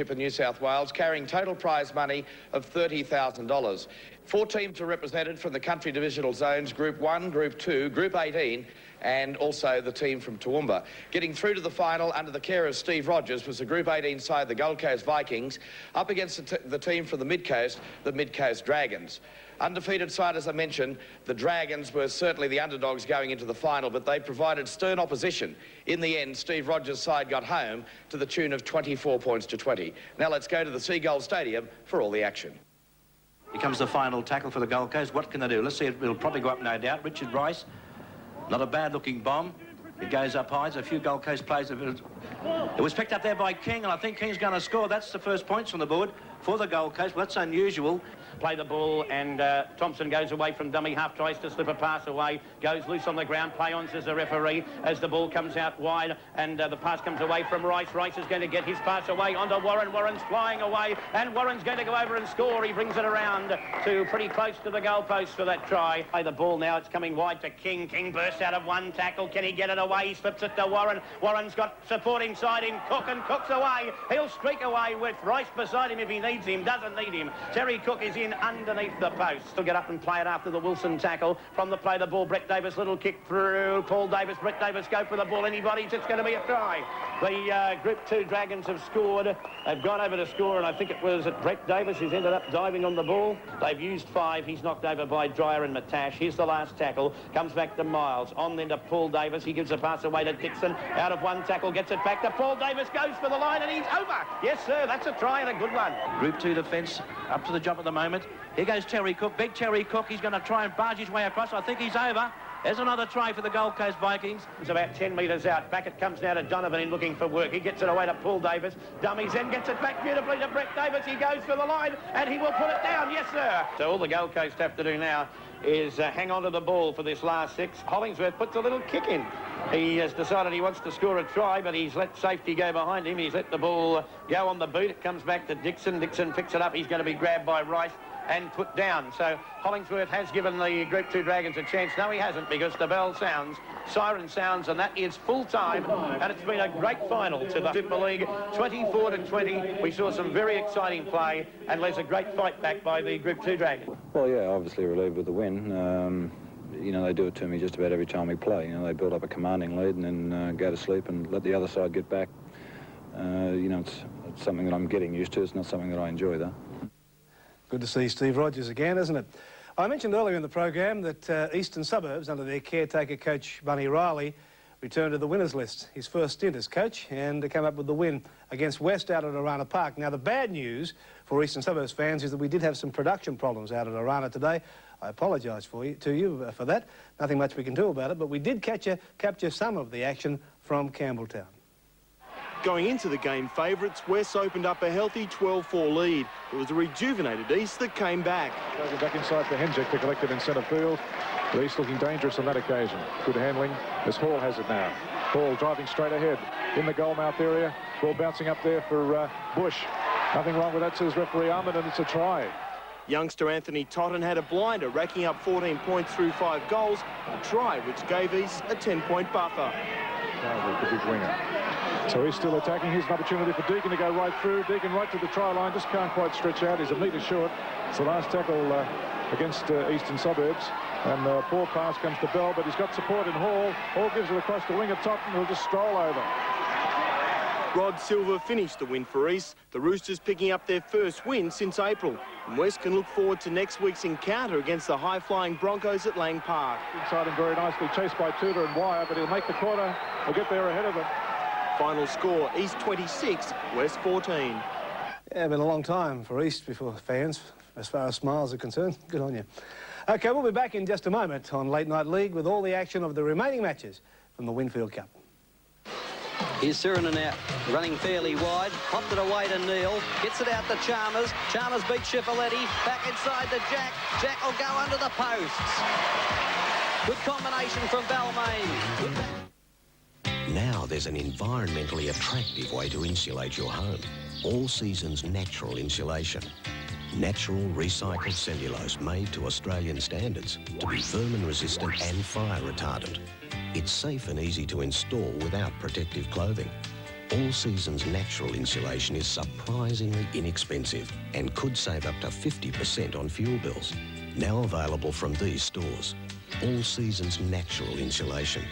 in New South Wales, carrying total prize money of $30,000. 4 teams are represented from the country divisional zones, Group 1, Group 2, Group 18, and also the team from Toowoomba. Getting through to the final under the care of Steve Rogers was the Group 18 side, the Gold Coast Vikings, up against the team from the Mid Coast, the Mid Coast Dragons. Undefeated side, as I mentioned, the Dragons were certainly the underdogs going into the final, but they provided stern opposition. In the end, Steve Rogers' side got home to the tune of 24 points to 20. Now let's go to the Seagull Stadium for all the action. Here comes the final tackle for the Gold Coast. What can they do? Let's see, it'll probably go up, no doubt. Richard Rice, not a bad-looking bomb. It goes up high. There's a few Gold Coast players. It was picked up there by King, and I think King's going to score. That's the first points on the board for the Gold Coast. Well, that's unusual. Play the ball, and Thompson goes away from dummy half, tries to slip a pass away, goes loose on the ground. Play on, says the referee, as the ball comes out wide, and the pass comes away from Rice. Rice is going to get his pass away onto Warren. Warren's flying away, and Warren's going to go over and score. He brings it around to pretty close to the goalpost for that try. Play the ball now. It's coming wide to King. King bursts out of one tackle. Can he get it away? He slips it to Warren. Warren's got support inside him. Cook, and Cook's away. He'll streak away with Rice beside him if he needs him. Doesn't need him. Terry Cook is in underneath the post. He'll get up and play it after the Wilson tackle. From the play the ball, Brett Davis, little kick through. Paul Davis, Brett Davis go for the ball. Anybody? It's going to be a try. The Group 2 Dragons have scored. They've gone over to score, and I think it was Brett Davis who's ended up diving on the ball. They've used 5. He's knocked over by Dreyer and Matash. Here's the last tackle. Comes back to Miles. On then to Paul Davis. He gives a pass away to Dixon. Out of one tackle, gets it back to Paul Davis. Goes for the line, and he's over. Yes, sir. That's a try and a good one. Group 2 defence up to the job at the moment. Here goes Terry Cook, big Terry Cook. He's going to try and barge his way across. I think he's over. There's another try for the Gold Coast Vikings. It's about 10 metres out. Back it comes now to Donovan in looking for work. He gets it away to Paul Davis. Dummies in, gets it back beautifully to Brett Davis. He goes for the line, and he will put it down. Yes, sir. So all the Gold Coast have to do now is hang on to the ball for this last 6. Hollingsworth puts a little kick in. He has decided he wants to score a try, but he's let safety go behind him. He's let the ball go on the boot. It comes back to Dixon. Dixon picks it up. He's going to be grabbed by Rice and put down. So Hollingsworth has given the Group 2 Dragons a chance. No, he hasn't, because the bell sounds, siren sounds, and that is full time. And it's been a great final to the Super League, 24 to 20. We saw some very exciting play, and there's a great fight back by the Group 2 Dragons. Well, yeah, obviously relieved with the win. You know, they do it to me just about every time we play. You know, they build up a commanding lead and then go to sleep and let the other side get back. You know, it's something that I'm getting used to. It's not something that I enjoy, though. Good to see Steve Rogers again, isn't it? I mentioned earlier in the program that Eastern Suburbs, under their caretaker coach Bunny Riley, returned to the winners list. His first stint as coach, and came up with the win against West out at Arana Park. Now, the bad news for Eastern Suburbs fans is that we did have some production problems out at Arana today. I apologise to you for that. Nothing much we can do about it, but we did capture some of the action from Campbelltown. Going into the game favourites, West opened up a healthy 12-4 lead. It was a rejuvenated East that came back. Back inside for Henjek to collect it in centre field. The East looking dangerous on that occasion. Good handling as Hall has it now. Hall driving straight ahead in the goal mouth area. Ball bouncing up there for Bush. Nothing wrong with that, says referee Ahmed, and it's a try. Youngster Anthony Totten had a blinder, racking up 14 points through 5 goals. A try which gave East a 10-point buffer. The big winger. So he's still attacking. Here's an opportunity for Deacon to go right through. Deacon right to the try line, just can't quite stretch out. He's a metre short. It's the last tackle against Eastern Suburbs. And the poor pass comes to Bell, but he's got support in Hall. Hall gives it across the wing of Totten, who'll just stroll over. Rod Silver finished the win for East. The Roosters picking up their first win since April. And West can look forward to next week's encounter against the high-flying Broncos at Lang Park. Inside him very nicely, chased by Tudor and Wire, but he'll make the quarter. He'll get there ahead of them. Final score, East 26, West 14. Yeah, been a long time for East before fans, as far as smiles are concerned. Good on you. OK, we'll be back in just a moment on Late Night League with all the action of the remaining matches from the Winfield Cup. Here's Sirinen out, running fairly wide, popped it away to Neil, gets it out to Chalmers. Chalmers beats Schiavelletti, back inside to Jack. Jack will go under the posts. Good combination from Balmain. Now there's an environmentally attractive way to insulate your home. All seasons natural insulation. Natural recycled cellulose made to Australian standards to be vermin resistant and fire retardant. It's safe and easy to install without protective clothing. All Seasons natural insulation is surprisingly inexpensive and could save up to 50% on fuel bills. Now available from these stores. All Seasons natural insulation.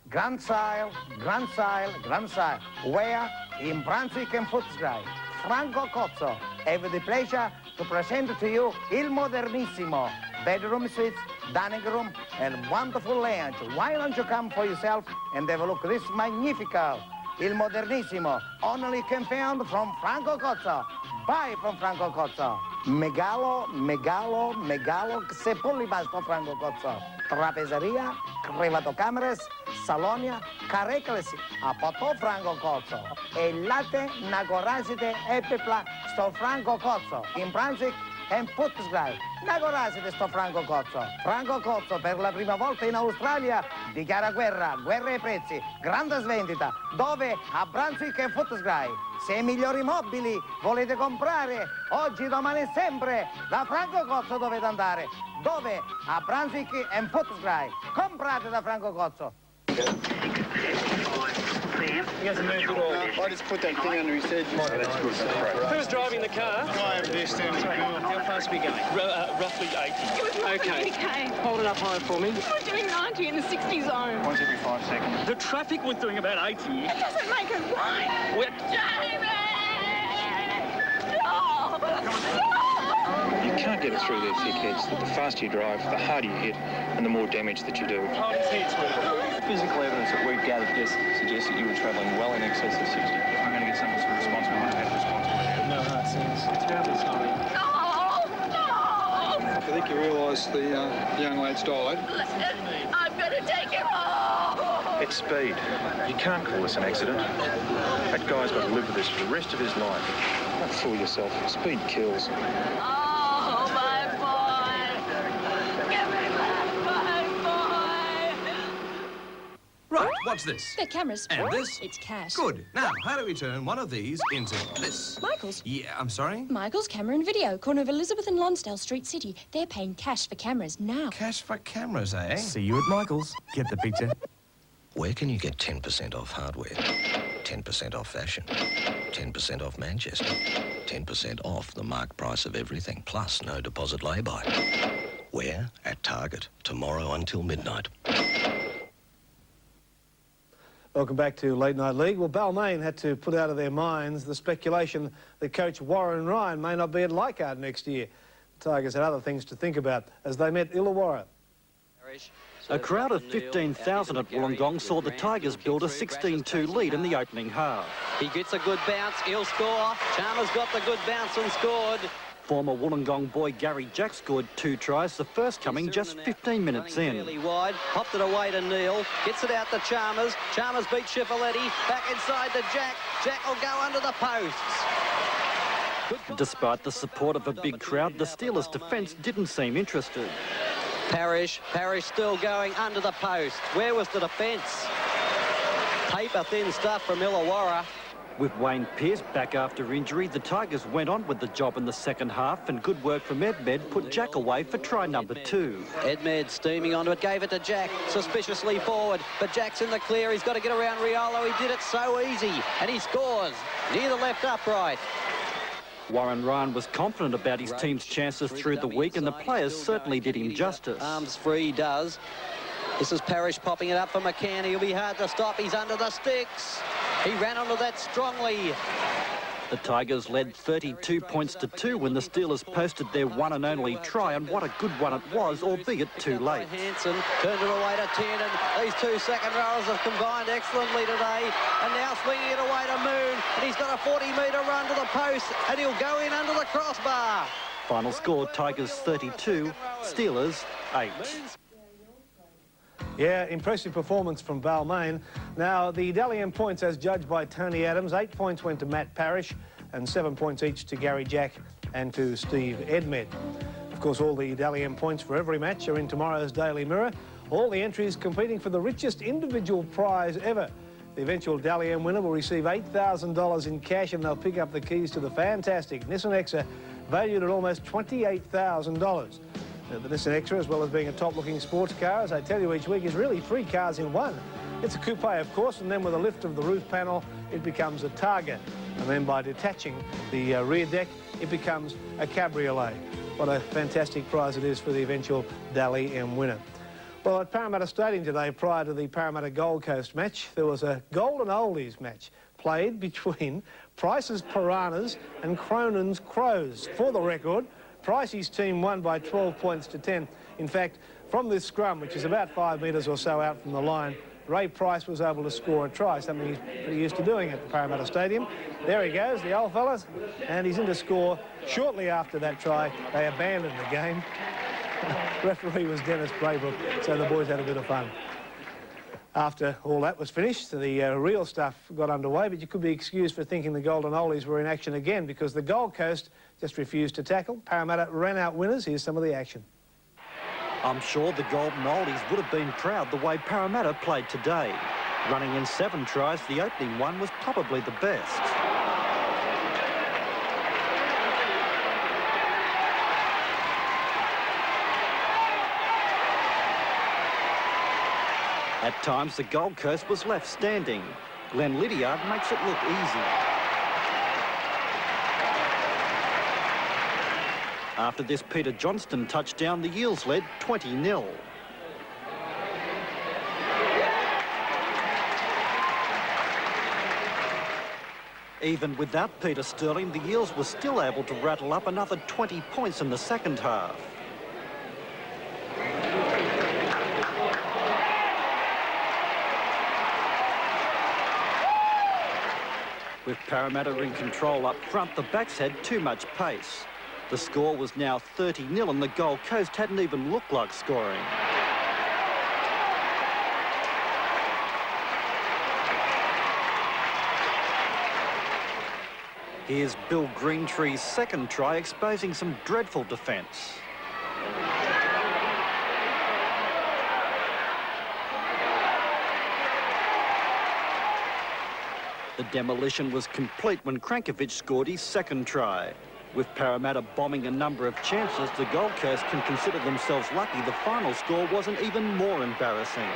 Grand Sale, Grand Sale, Grand Sale. Where? In Brunswick and Footscray. Franco Cozzo, have the pleasure to present to you Il Modernissimo. Bedroom suites, dining room, and wonderful lounge. Why don't you come for yourself and have a look at this magnifico Il Modernissimo, only can found from Franco Cozzo. Buy from Franco Cozzo. Megalo, se pulli basta Franco Cozzo. Trapezeria, crevatocameras, salonia, carrecles, a poto Franco Cozzo. E latte, nagorazite, epipla, sto Franco Cozzo. In Brunswick and Footscray. Nagorazite sto Franco Cozzo. Franco Cozzo per la prima volta in Australia dichiara guerra ai prezzi, grande svendita. Dove? A Brunswick e Footscray. Se i migliori mobili volete comprare, oggi, domani e sempre, da Franco Cozzo dovete andare. Dove? A Brunswick e Footscray. Comprate da Franco Cozzo. He hasn't moved at all. I just put that thing under his head. Who's driving the car? I over there standing. How fast are we going? Roughly 80. Okay. Hold it up high for me. We were doing 90 in the 60 zone. Once every 5 seconds. The traffic was doing about 80. It doesn't make it right. We're... Jamie! No! You can't get it through their thick heads that the faster you drive, the harder you hit, and the more damage that you do. Hold his head, sweetie. Physical evidence that we've gathered this suggests that you were travelling well in excess of 60. I'm going to get someone who's responsible and have responsibility. No hard sense. Terribly sorry. No! I think you realise the young lad's died. Listen, I'm going to take him home. It's speed. You can't call this an accident. That guy's got to live with this for the rest of his life. Don't fool yourself. Speed kills. Oh, my boy. Give me back my boy. Right, what's this? They're cameras. And this? It's cash. Good. Now, how do we turn one of these into this? Michael's. Yeah, I'm sorry? Michael's Camera and Video, corner of Elizabeth and Lonsdale Street City. They're paying cash for cameras now. Cash for cameras, eh? See you at Michael's. Get the picture. Where can you get 10% off hardware, 10% off fashion, 10% off Manchester, 10% off the marked price of everything, plus no deposit lay-by? Where? At Target, tomorrow until midnight. Welcome back to Late Night League. Well, Balmain had to put out of their minds the speculation that coach Warren Ryan may not be at Leichhardt next year. The Tigers had other things to think about as they met Illawarra. A crowd of 15,000 at Wollongong saw the Tigers build a 16-2 lead in the opening half. He gets a good bounce, he'll score. Chalmers got the good bounce and scored. Former Wollongong boy Gary Jack scored 2 tries, the first coming just 15 minutes in. Really wide, popped it away to Neil, gets it out to Chalmers. Chalmers beats Schiaffeletti, back inside to Jack. Jack will go under the posts. Despite the support of a big crowd, the Steelers' defence didn't seem interested. Parrish still going under the post. Where was the defence? Paper-thin stuff from Illawarra. With Wayne Pearce back after injury, the Tigers went on with the job in the second half, and good work from Edmed put Jack away for try number 2. Edmed steaming onto it, gave it to Jack, suspiciously forward, but Jack's in the clear. He's got to get around Riolo. He did it so easy, and he scores near the left upright. Warren Ryan was confident about his team's chances through the week, and the players certainly did him justice. Arms free does. This is Parrish popping it up for McCann. He'll be hard to stop. He's under the sticks. He ran onto that strongly. The Tigers led 32 points to 2 when the Steelers posted their one and only try, and what a good one it was, albeit too late. Hanson turned it away to 10, and these 2 second rowers have combined excellently today. And now swinging it away to Moon, and he's got a 40-metre run to the post, and he'll go in under the crossbar. Final score, Tigers 32, Steelers 8. Yeah, impressive performance from Balmain. Now, the Dalian points, as judged by Tony Adams, 8 points went to Matt Parrish and 7 points each to Gary Jack and to Steve Edmed. Of course, all the Dalian points for every match are in tomorrow's Daily Mirror. All the entries competing for the richest individual prize ever. The eventual Dalian winner will receive $8,000 in cash, and they'll pick up the keys to the fantastic Nissan Exa, valued at almost $28,000. The Nissan Exa, as well as being a top-looking sports car, as I tell you each week, is really 3 cars in one. It's a coupe, of course, and then with a lift of the roof panel, it becomes a Targa. And then by detaching the rear deck, it becomes a cabriolet. What a fantastic prize it is for the eventual Dally M winner. Well, at Parramatta Stadium today, prior to the Parramatta Gold Coast match, there was a Golden Oldies match played between Price's Piranhas and Cronin's Crows. For the record, Pricey's team won by 12 points to 10. In fact, from this scrum, which is about 5 metres or so out from the line, Ray Price was able to score a try, something he's pretty used to doing at the Parramatta Stadium. There he goes, the old fellas, and he's in to score. Shortly after that try, they abandoned the game. Referee was Dennis Braybrook, so the boys had a bit of fun. After all that was finished, the real stuff got underway, but you could be excused for thinking the Golden Oldies were in action again because the Gold Coast just refused to tackle. Parramatta ran out winners. Here's some of the action. I'm sure the Golden Oldies would have been proud the way Parramatta played today. Running in 7 tries, the opening one was probably the best. At times, the Gold Coast was left standing. Glenn Lydiard makes it look easy. After this Peter Johnston touchdown, the Eels led 20-0. Even without Peter Sterling, the Eels were still able to rattle up another 20 points in the second half. With Parramatta in control up front, the backs had too much pace. The score was now 30-0 and the Gold Coast hadn't even looked like scoring. Here's Bill Greentree's second try, exposing some dreadful defence. The demolition was complete when Krankovic scored his second try. With Parramatta bombing a number of chances, the Gold Coast can consider themselves lucky the final score wasn't even more embarrassing.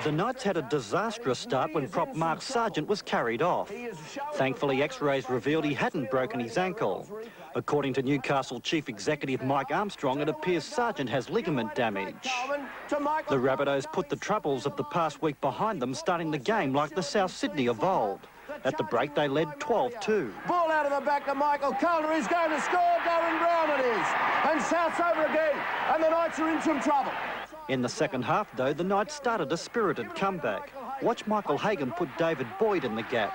The Knights had a disastrous start when prop Mark Sargent was carried off. Thankfully, X-rays revealed he hadn't broken his ankle. According to Newcastle Chief Executive Mike Armstrong, it appears Sargent has ligament damage. The Rabbitohs put the troubles of the past week behind them, starting the game like the South Sydney of old. At the break, they led 12-2. Ball out of the back to Michael Calder. He's going to score. Darren Brown it is. And South's over again. And the Knights are in some trouble. In the second half, though, the Knights started a spirited comeback. Watch Michael Hagan put David Boyd in the gap.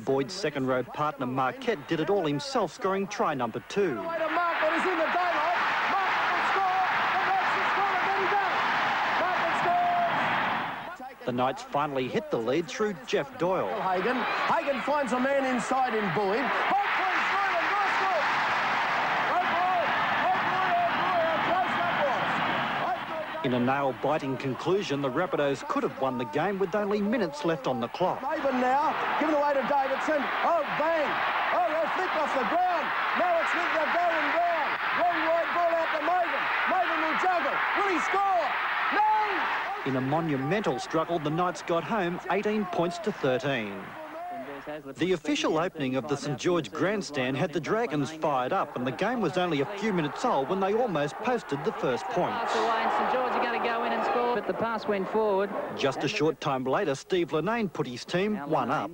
Boyd's second-row partner, Marquette, did it all himself, scoring try number 2. The Knights finally hit the lead through Jeff Doyle. Hagan finds a man inside in Boyd. In a nail-biting conclusion, the Rabbitohs could have won the game with only minutes left on the clock. Maven now, given away to Davidson. Oh, bang! Oh, they flicked off the ground. Now it's with the Darren Brown. Long wide ball out to Maven. Maven will juggle. Will he score? No! In a monumental struggle, the Knights got home 18 points to 13. The official opening of the St George grandstand had the Dragons fired up, and the game was only a few minutes old when they almost posted the first points. St George are going to go in and score, but the pass went forward. Just a short time later, Steve Linnane put his team one up.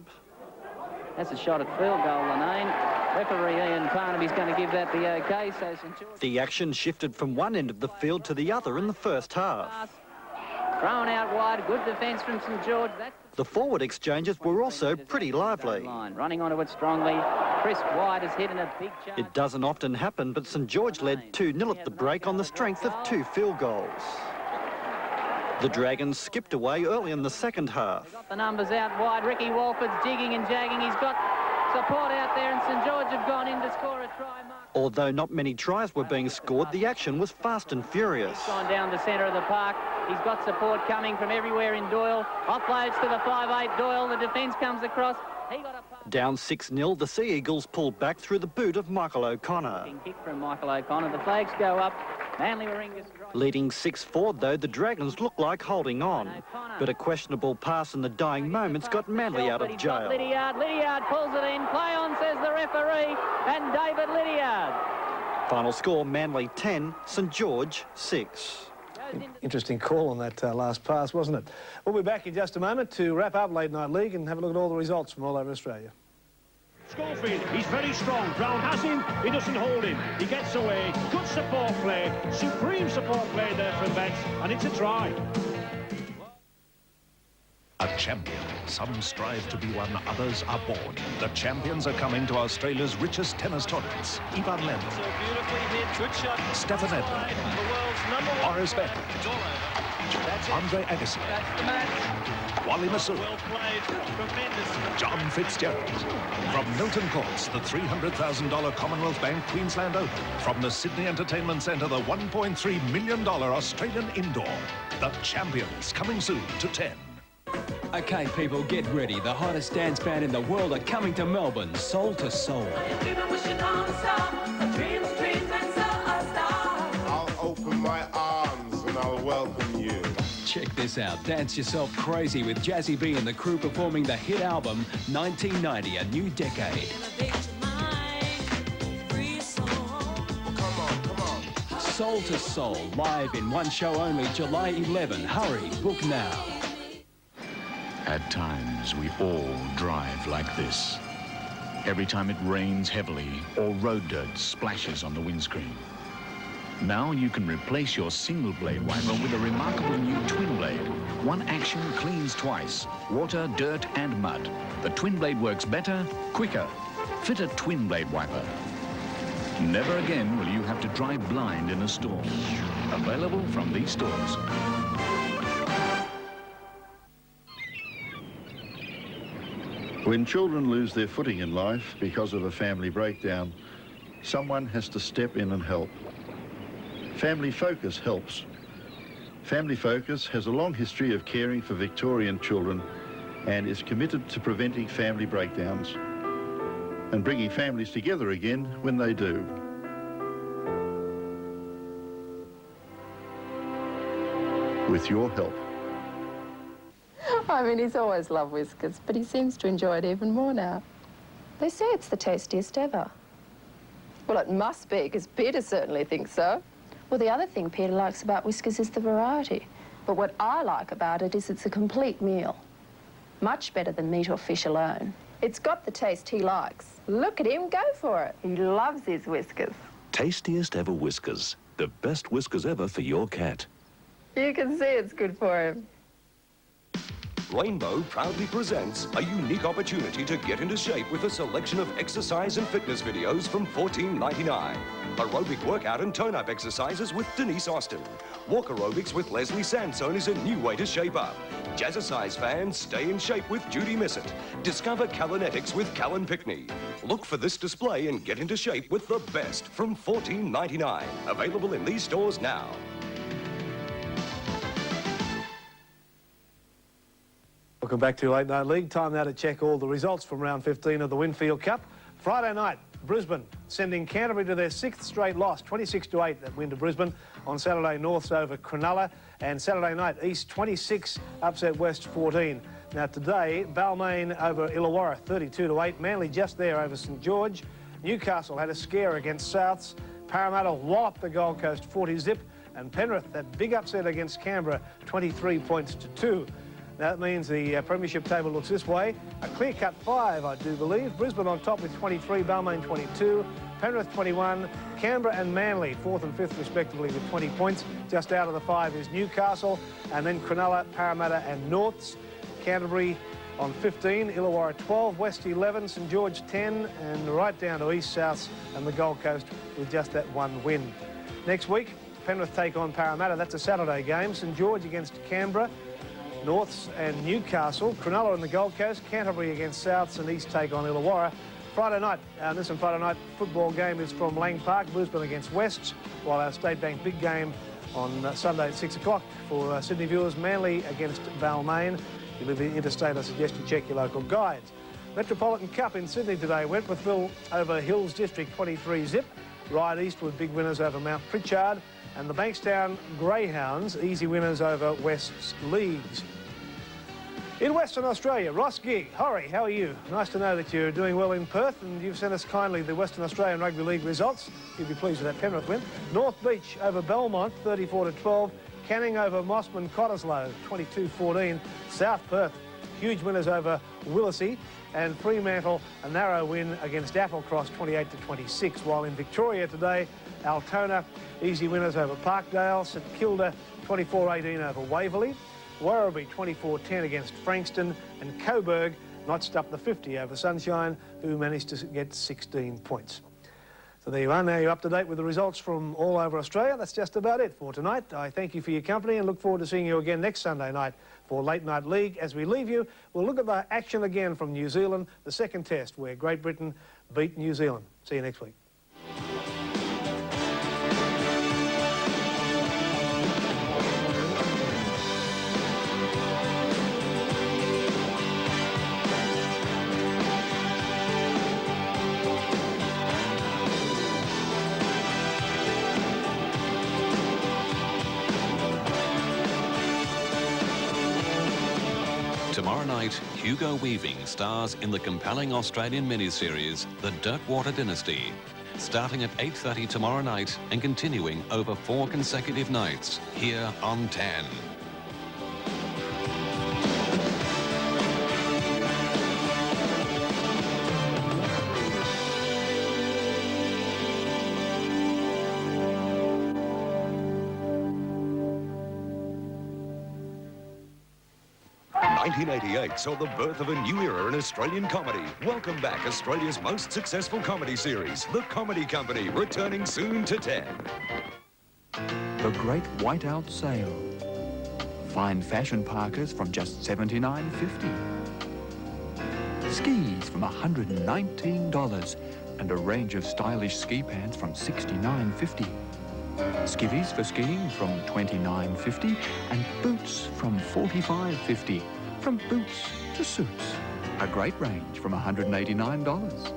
That's a shot at field goal, Linnane. Referee Ian Parnaby's going to give that the OK, so St George... The action shifted from one end of the field to the other in the first half. Thrown out wide, good defence from St George. The forward exchanges were also pretty lively. Running onto it strongly. Chris White has hit in a big charge. It doesn't often happen, but St George led 2-0 at the break on the strength of 2 field goals. The Dragons skipped away early in the second half. Got the numbers out wide. Ricky Walford's jigging and jagging. He's got support out there, and St George have gone in to score a try. Although not many tries were being scored, the action was fast and furious. He's gone down the centre of the park. He's got support coming from everywhere in Doyle. Offloads to the 5'8 Doyle. The defence comes across. He got a pass. Down 6-0, the Sea Eagles pulled back through the boot of Michael O'Connor. Kick from Michael O'Connor. The flags go up. Manly Warringah's Leading 6-4, though, the Dragons look like holding on. But a questionable pass in the dying moments got Manly out of jail. Lydiard pulls it in. Play on, says the referee, and David Lydiard. Final score, Manly 10, St George 6. Interesting call on that last pass, wasn't it? We'll be back in just a moment to wrap up Late Night League and have a look at all the results from all over Australia. Schofield, he's very strong. Brown has him, he doesn't hold him. He gets away. Good support play. Supreme support play there from Betts, and it's a try. A champion. Some strive to be one, others are born. The champions are coming to Australia's richest tennis tournaments. Ivan Lendl. So beautifully hit. Good shot. Stefan Edberg. The world's #1. Boris Becker. Andre Agassi. That's the match. Wally Masood. Well played. Tremendous. John Fitzgerald. From Milton Courts, the $300,000 Commonwealth Bank Queensland Open. From the Sydney Entertainment Centre, the $1.3 million Australian Indoor. The champions coming soon to 10. Okay, people, get ready. The hottest dance band in the world are coming to Melbourne, Soul to Soul. I'll open my arms and I'll welcome you. Check this out. Dance yourself crazy with Jazzy B and the crew performing the hit album 1990, A New Decade. Come on. Soul to Soul, live in one show only, July 11. Hurry, book now. At times, we all drive like this. Every time it rains heavily or road dirt splashes on the windscreen. Now you can replace your single blade wiper with a remarkable new twin blade. One action cleans twice, water, dirt and mud. The twin blade works better, quicker. Fit a twin blade wiper. Never again will you have to drive blind in a storm. Available from these stores. When children lose their footing in life because of a family breakdown, someone has to step in and help. Family Focus helps. Family Focus has a long history of caring for Victorian children and is committed to preventing family breakdowns and bringing families together again when they do. With your help. I mean, he's always loved whiskers, but he seems to enjoy it even more now. They say it's the tastiest ever. Well, it must be, because Peter certainly thinks so. Well, the other thing Peter likes about whiskers is the variety. But what I like about it is it's a complete meal. Much better than meat or fish alone. It's got the taste he likes. Look at him go for it. He loves his whiskers. Tastiest ever whiskers. The best whiskers ever for your cat. You can see it's good for him. Rainbow proudly presents a unique opportunity to get into shape with a selection of exercise and fitness videos from $14.99. Aerobic workout and tone-up exercises with Denise Austin. Walk aerobics with Leslie Sansone is a new way to shape up. Jazzercise fans, stay in shape with Judy Missett. Discover Calinetics with Callan Pickney. Look for this display and get into shape with the best from $14.99. Available in these stores now. Welcome back to Late Night League. Time now to check all the results from round 15 of the Winfield Cup. Friday night, Brisbane sending Canterbury to their 6th straight loss, 26-8 that win to Brisbane. On Saturday, Norths over Cronulla, and Saturday night, East 26, upset West 14. Now today, Balmain over Illawarra, 32-8. Manly just there over St George. Newcastle had a scare against Souths. Parramatta walloped the Gold Coast 40-zip, and Penrith, that big upset against Canberra, 23 points to 2. Now, that means the premiership table looks this way. A clear-cut 5, I do believe. Brisbane on top with 23, Balmain 22, Penrith 21, Canberra and Manly 4th and 5th respectively with 20 points. Just out of the 5 is Newcastle, and then Cronulla, Parramatta and Norths. Canterbury on 15, Illawarra 12, West 11, St George 10, and right down to East, South and the Gold Coast with just that one win. Next week, Penrith take on Parramatta. That's a Saturday game. St George against Canberra. Norths and Newcastle, Cronulla and the Gold Coast, Canterbury against Souths, and East take on Illawarra. Friday night, this Friday night football game is from Lang Park, Brisbane against Wests, while our State Bank big game on Sunday at 6 o'clock for Sydney viewers, Manly against Balmain. If you live in interstate, I suggest you check your local guides. Metropolitan Cup in Sydney today, Wentworthville over Hills District 23-zip. Ryde Eastwood, big winners over Mount Pritchard. And the Bankstown Greyhounds, easy winners over West's Leagues. In Western Australia, Ross Gigg. Horry, how are you? Nice to know that you're doing well in Perth, and you've sent us kindly the Western Australian Rugby League results. You'll be pleased with that Penrith win. North Beach over Belmont, 34-12. Canning over Mossman Cottesloe, 22-14. South Perth, huge winners over Willisey. And Fremantle, a narrow win against Applecross, 28-26. While in Victoria today, Altona, easy winners over Parkdale. St Kilda, 24-18 over Waverley. Werribee 24-10 against Frankston, and Coburg notched up the 50 over Sunshine, who managed to get 16 points. So there you are. Now you're up to date with the results from all over Australia. That's just about it for tonight. I thank you for your company and look forward to seeing you again next Sunday night for Late Night League. As we leave you, we'll look at the action again from New Zealand, the second test where Great Britain beat New Zealand. See you next week. Tomorrow night, Hugo Weaving stars in the compelling Australian miniseries, The Dirtwater Dynasty, starting at 8:30 tomorrow night and continuing over 4 consecutive nights here on 10. '88 saw the birth of a new era in Australian comedy. Welcome back Australia's most successful comedy series, The Comedy Company, returning soon to 10. The Great Whiteout Sale. Fine fashion parkas from just $79.50. Skis from $119 and a range of stylish ski pants from $69.50. Skivvies for skiing from $29.50 and boots from $45.50. From boots to suits. A great range from $189.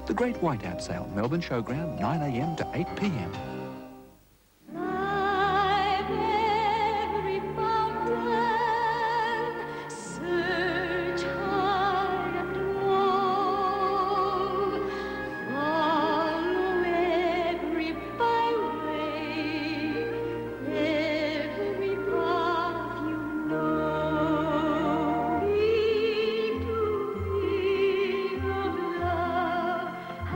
The Great Whiteout Sale, Melbourne Showground, 9 a.m. to 8 p.m.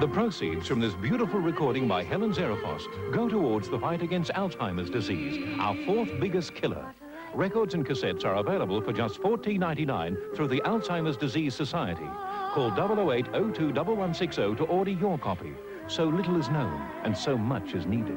The proceeds from this beautiful recording by Helen Zerafost go towards the fight against Alzheimer's disease, our 4th biggest killer. Records and cassettes are available for just $14.99 through the Alzheimer's Disease Society. Call 008-02-1160 to order your copy. So little is known and so much is needed.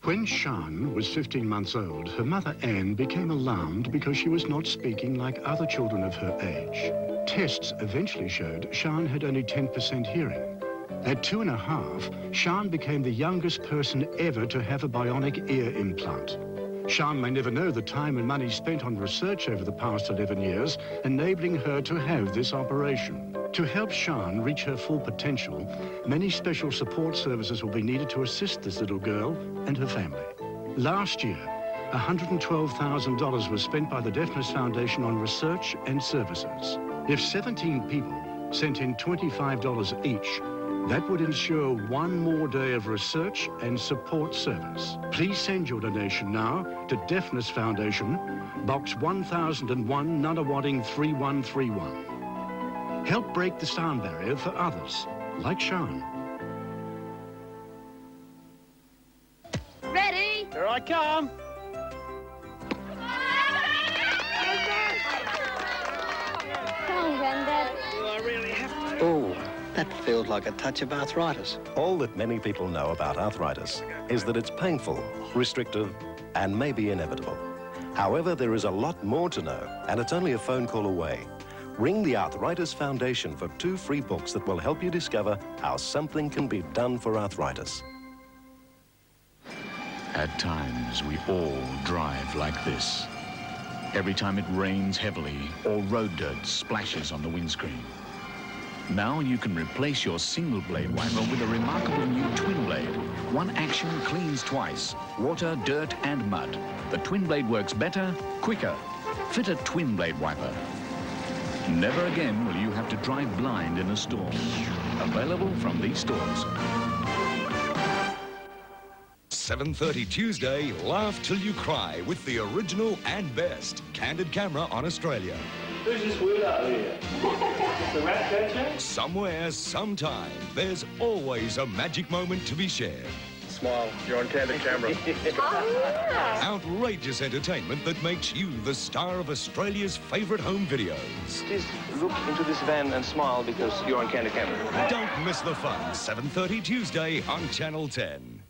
When Sian was 15 months old, her mother Anne became alarmed because she was not speaking like other children of her age. Tests eventually showed Sian had only 10% hearing. At 2.5, Sian became the youngest person ever to have a bionic ear implant. Sian may never know the time and money spent on research over the past 11 years, enabling her to have this operation. To help Sian reach her full potential, many special support services will be needed to assist this little girl and her family. Last year, $112,000 was spent by the Deafness Foundation on research and services. If 17 people sent in $25 each, that would ensure one more day of research and support service. Please send your donation now to Deafness Foundation, Box 1001, Nunawading 3131. Help break the sound barrier for others, like Sian. Ready? Here I come. Come on, Grandad. Do I really have to? Oh, that feels like a touch of arthritis. All that many people know about arthritis is that it's painful, restrictive, and maybe inevitable. However, there is a lot more to know, and it's only a phone call away. Ring the Arthritis Foundation for 2 free books that will help you discover how something can be done for arthritis. At times, we all drive like this. Every time it rains heavily or road dirt splashes on the windscreen. Now you can replace your single blade wiper with a remarkable new twin blade. One action cleans twice. Water, dirt and mud. The twin blade works better, quicker. Fit a twin blade wiper. Never again will you have to drive blind in a storm. Available from these stores. 7:30 Tuesday, laugh till you cry with the original and best Candid Camera on Australia. Who's this weirdo here? The rat catcher? Somewhere, sometime, there's always a magic moment to be shared. Smile, you're on Candid Camera. Outrageous entertainment that makes you the star of Australia's favourite home videos. Just look into this van and smile because you're on Candid Camera. Don't miss the fun, 7:30 Tuesday on Channel 10.